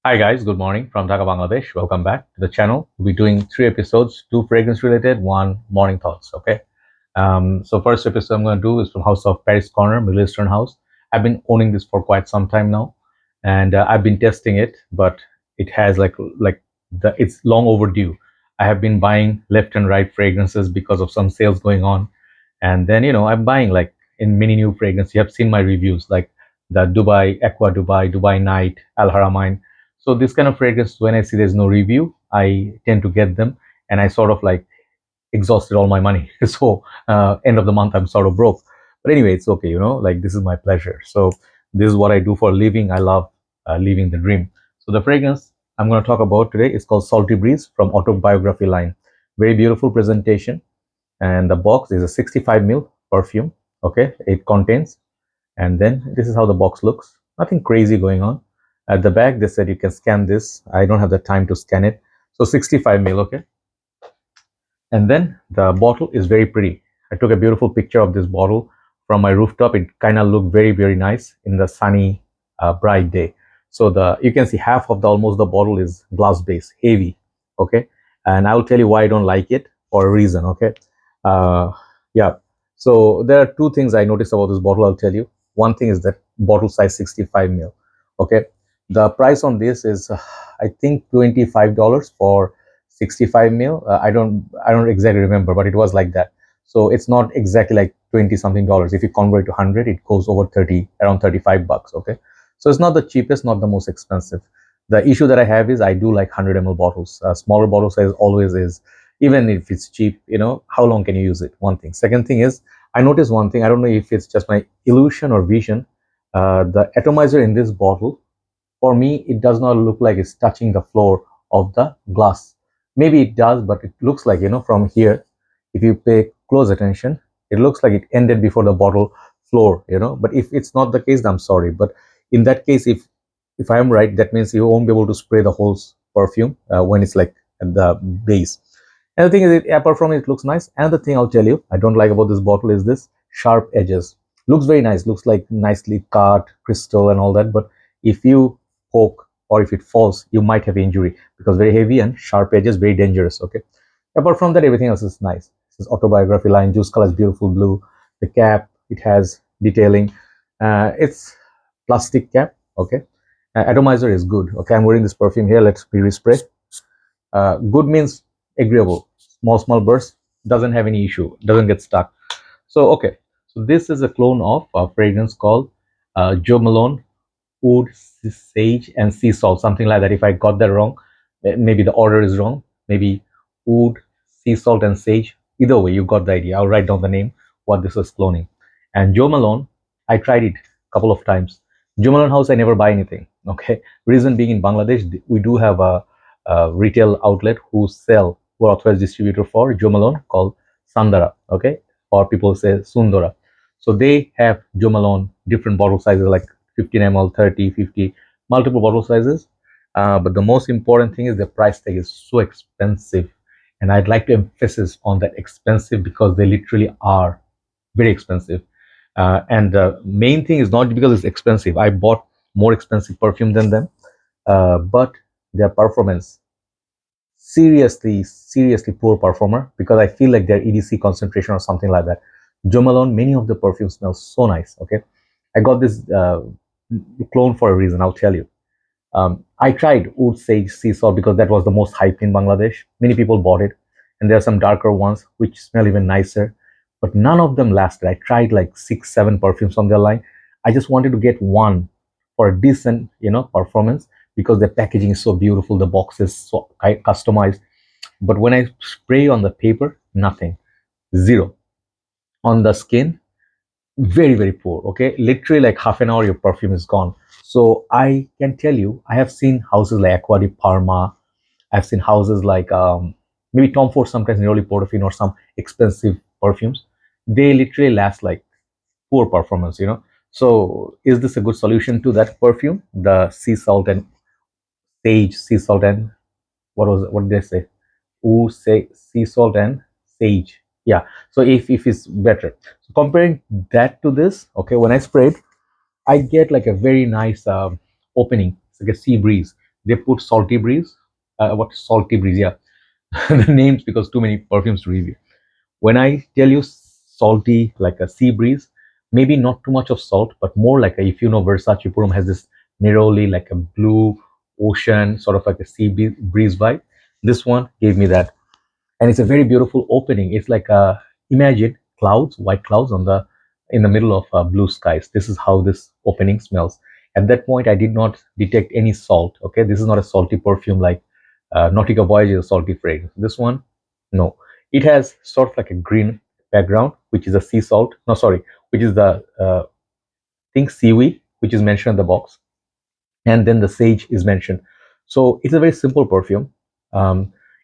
Hi guys, good morning from Dhaka, Bangladesh. Welcome back to the channel. We'll be doing 3 episodes, two fragrance related, one morning thoughts. Okay. So first episode I'm going to do is from House of Paris Corner, Middle Eastern House. I've been owning this for quite some time now, and I've been testing it, but it has it's long overdue. I have been buying left and right fragrances because of some sales going on, and then I'm buying like in many new fragrances. You have seen my reviews like the Dubai Aqua Dubai, Dubai Night, Al Haramain. So this kind of fragrance, when I see there's no review, I tend to get them, and I sort of like exhausted all my money. So end of the month, I'm sort of broke. But anyway, it's okay. Like this is my pleasure. So this is what I do for a living. I love living the dream. So the fragrance I'm going to talk about today is called Salty Breeze from Autobiography line. Very beautiful presentation, and the box is a 65 ml perfume. Okay, it contains, and then this is how the box looks. Nothing crazy going on. At the back, they said you can scan this. I don't have the time to scan it. So 65 ml. Okay, and then the bottle is very pretty. I took a beautiful picture of this bottle from my rooftop. It kind of looked very, very nice in the sunny, bright day. So you can see half of the almost the bottle is glass base, heavy. Okay, and I will tell you why I don't like it for a reason. Okay, uh, yeah. So there are two things I noticed about this bottle. I'll tell you. One thing is that bottle size 65 ml. Okay, the price on this is I think $25 for 65 ml. I don't exactly remember, but it was like that. So it's not exactly like 20 something dollars. If you convert it to 100, it goes over 30, around 35 bucks. Okay, so it's not the cheapest, not the most expensive. The issue that I have is I do like 100 ml bottles. Smaller bottle size always is, even if it's cheap. How long can you use it? One thing. Second thing is, I noticed one thing. I don't know if it's just my illusion or vision. The atomizer in this bottle, for me, it does not look like it's touching the floor of the glass. Maybe it does, but it looks like, from here, if you pay close attention, it looks like it ended before the bottle floor. But if it's not the case, I'm sorry. But in that case, if I am right, that means you won't be able to spray the whole perfume when it's like at the base. And the thing is, apart from it looks nice. Another thing I'll tell you I don't like about this bottle is this sharp edges. Looks very nice, looks like nicely cut crystal and all that, but if you poke or if it falls, you might have injury because very heavy and sharp edges, very dangerous. Okay, apart from that, everything else is nice. This is Autobiography line. Juice color is beautiful blue. The cap, it has detailing. It's plastic cap. Okay, atomizer is good. Okay, I'm wearing this perfume here. Let's be respray. Good means agreeable. Small bursts, doesn't have any issue, doesn't get stuck. So okay, so this is a clone of a fragrance called Jo Malone Wood, Sage, and Sea Salt, something like that. If I got that wrong, maybe the order is wrong. Maybe Wood, Sea Salt, and Sage. Either way, you got the idea. I'll write down the name, what this was cloning. And Jo Malone, I tried it a couple of times. Jo Malone House, I never buy anything. Okay, reason being, in Bangladesh, we do have a retail outlet who are authorized distributor for Jo Malone called Sandara. Okay, or people say Sundara. So they have Jo Malone different bottle sizes like 15 ml, 30, 50, multiple bottle sizes. But the most important thing is the price tag is so expensive. And I'd like to emphasize on that expensive because they literally are very expensive. And the main thing is not because it's expensive. I bought more expensive perfume than them, but their performance, seriously poor performer, because I feel like their EDC concentration or something like that. Jo Malone, many of the perfumes smell so nice. Okay, I got this clone for a reason. I'll tell you. I tried Oud Sage Sea Salt because that was the most hyped in Bangladesh. Many people bought it, and there are some darker ones which smell even nicer, but none of them lasted. I tried like 6, 7 perfumes on their line. I just wanted to get one for a decent, performance because the packaging is so beautiful, the box is so customized. But when I spray on the paper, nothing, zero. On the skin, very poor. Okay, literally like half an hour your perfume is gone. So I can tell you, I have seen houses like Aqua di Parma. I've seen houses like maybe Tom Ford, sometimes Neroli Portofino, or some expensive perfumes. They literally last like poor performance. So is this a good solution to that perfume, the sea salt and sage, sea salt and what did they say? Ooh, say sea salt and sage. Yeah. So if it's better. So comparing that to this, okay, when I sprayed, I get like a very nice opening. It's like a sea breeze. they put salty breeze. What salty breeze? Yeah, the names because too many perfumes to review. When I tell you salty, like a sea breeze, maybe not too much of salt, but more like a, if you know Versace Purum has this neroli, like a blue ocean, sort of like a breeze vibe. This one gave me that, and it's a very beautiful opening. It's like imagine clouds, white clouds on the in the middle of blue skies. This is how this opening smells. At that point, I did not detect any salt. Okay, this is not a salty perfume like Nautica Voyage is a salty fragrance. This one, no, it has sort of like a green background, which is a sea salt. No, sorry, which is the think seaweed, which is mentioned in the box, and then the sage is mentioned. So it's a very simple perfume.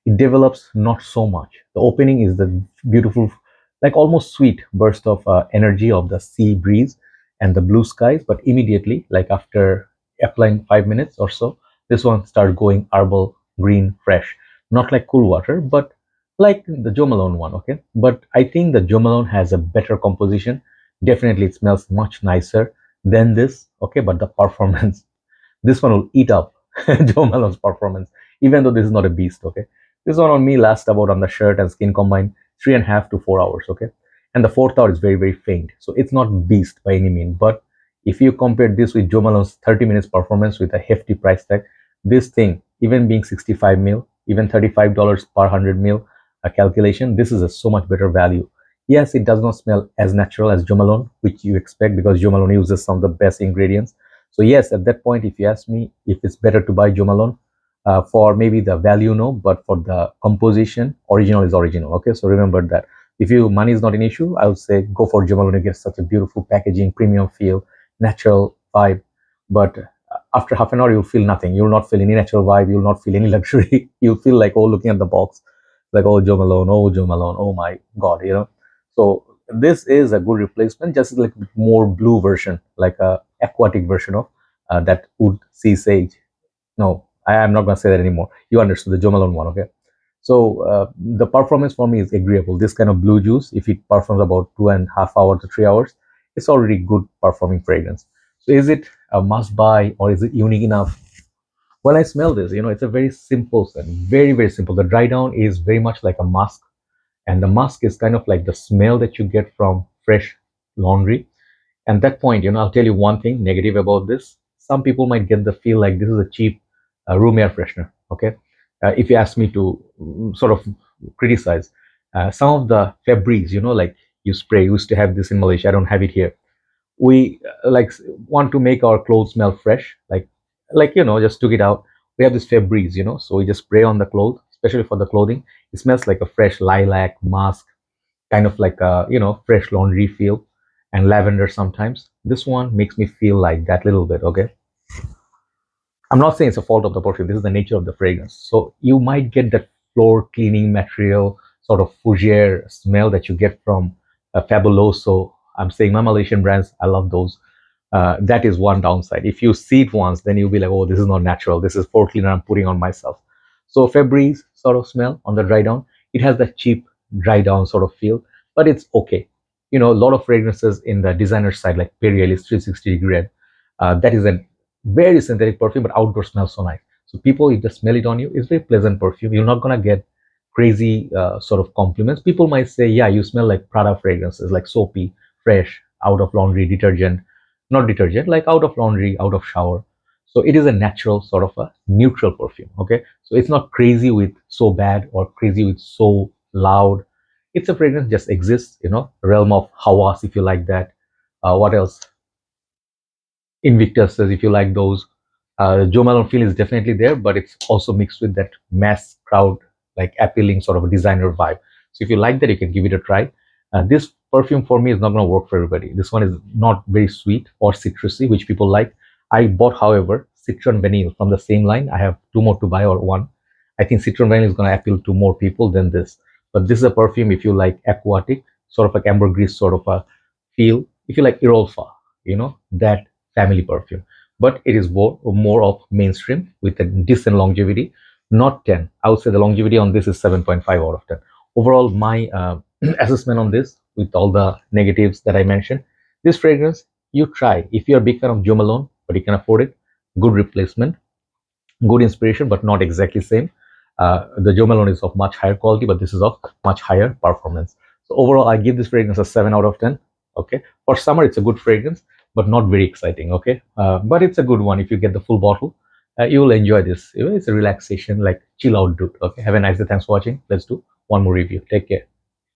It develops not so much. The opening is the beautiful, like almost sweet burst of energy of the sea breeze and the blue skies, but immediately, like after applying 5 minutes or so, this one starts going herbal, green, fresh. Not like cool water, but like the Jo Malone one, okay? But I think the Jo Malone has a better composition. Definitely, it smells much nicer than this, okay? But the performance, this one will eat up Jo Malone's performance, even though this is not a beast. Okay, this one on me lasts about on the shirt and skin combined 3.5 to 4 hours. Okay, and the fourth hour is very faint, so it's not beast by any mean. But if you compare this with Jo Malone's 30 minutes performance with a hefty price tag, this thing, even being 65 mil, even $35 per 100 mil, a calculation, this is a so much better value. Yes, it does not smell as natural as Jo Malone, which you expect because Jo Malone uses some of the best ingredients. So yes, at that point, if you ask me if it's better to buy Jo Malone, for maybe the value, no, but for the composition, original is original. Okay, so remember that. If you money is not an issue, I would say go for Jo Malone. You get such a beautiful packaging, premium feel, natural vibe. But after half an hour, you'll feel nothing. You'll not feel any natural vibe. You'll not feel any luxury. You'll feel like, oh, looking at the box, like, oh, Jo Malone, oh, Jo Malone, oh my God, you know. So this is a good replacement, just like more blue version, like a aquatic version of that wood sea sage. No, I am not going to say that anymore. You understood the Jo Malone one, okay? So the performance for me is agreeable. This kind of blue juice, if it performs about 2.5 hours to 3 hours, it's already good performing fragrance. So is it a must buy or is it unique enough? When I smell this, it's a very simple scent, very simple. The dry down is very much like a musk, and the musk is kind of like the smell that you get from fresh laundry. And that point, I'll tell you one thing negative about this. Some people might get the feel like this is a cheap room air freshener. Okay, if you ask me to sort of criticize some of the Febreze, like you spray. Used to have this in Malaysia. I don't have it here. We like want to make our clothes smell fresh, like just took it out. We have this Febreze, so we just spray on the clothes, especially for the clothing. It smells like a fresh lilac musk, kind of like a fresh laundry feel, and lavender sometimes. This one makes me feel like that little bit. Okay, I'm not saying it's a fault of the perfume. This is the nature of the fragrance. So you might get that floor cleaning material sort of fougere smell that you get from Fabuloso. I'm saying my Malaysian brands, I love those. That is one downside. If you see it once, then you'll be like, oh, this is not natural. This is floor cleaner I'm putting on myself. So Febreze sort of smell on the dry down. It has that cheap dry down sort of feel, but it's okay. A lot of fragrances in the designer side, like Perrier 360 degree, that is a very synthetic perfume, but outdoor smells so nice. So people, if they smell it on you, it's very pleasant perfume. You're not gonna get crazy sort of compliments. People might say, yeah, you smell like Prada fragrances, like soapy, fresh, out of laundry detergent, not detergent, like out of laundry, out of shower. So it is a natural sort of a neutral perfume. Okay, so it's not crazy with so bad or crazy with so loud. It's a fragrance just exists, realm of hawas if you like that. What else? Invictus says if you like those. Jo Malone feel is definitely there, but it's also mixed with that mass crowd, like appealing sort of a designer vibe. So if you like that, you can give it a try. This perfume for me is not going to work for everybody. This one is not very sweet or citrusy, which people like. I bought, however, Citron Vanille from the same line. I have two more to buy or one. I think Citron Vanille is going to appeal to more people than this. But this is a perfume if you like aquatic, sort of like ambergris sort of a feel. If you like Irolfa, that family perfume, but it is more of mainstream with a decent longevity, not 10. I would say the longevity on this is 7.5 out of 10. Overall, my assessment on this, with all the negatives that I mentioned, this fragrance, you try. If you're a big fan of Jo Malone, but you can afford it, good replacement. good inspiration, but not exactly same. The Jo Malone is of much higher quality, but this is of much higher performance. So overall, I give this fragrance a 7 out of 10. Okay, for summer, it's a good fragrance, but not very exciting. Okay, but it's a good one if you get the full bottle. You will enjoy this. It's a relaxation, like chill out dude. Okay, have a nice day. Thanks for watching. Let's do one more review. Take care.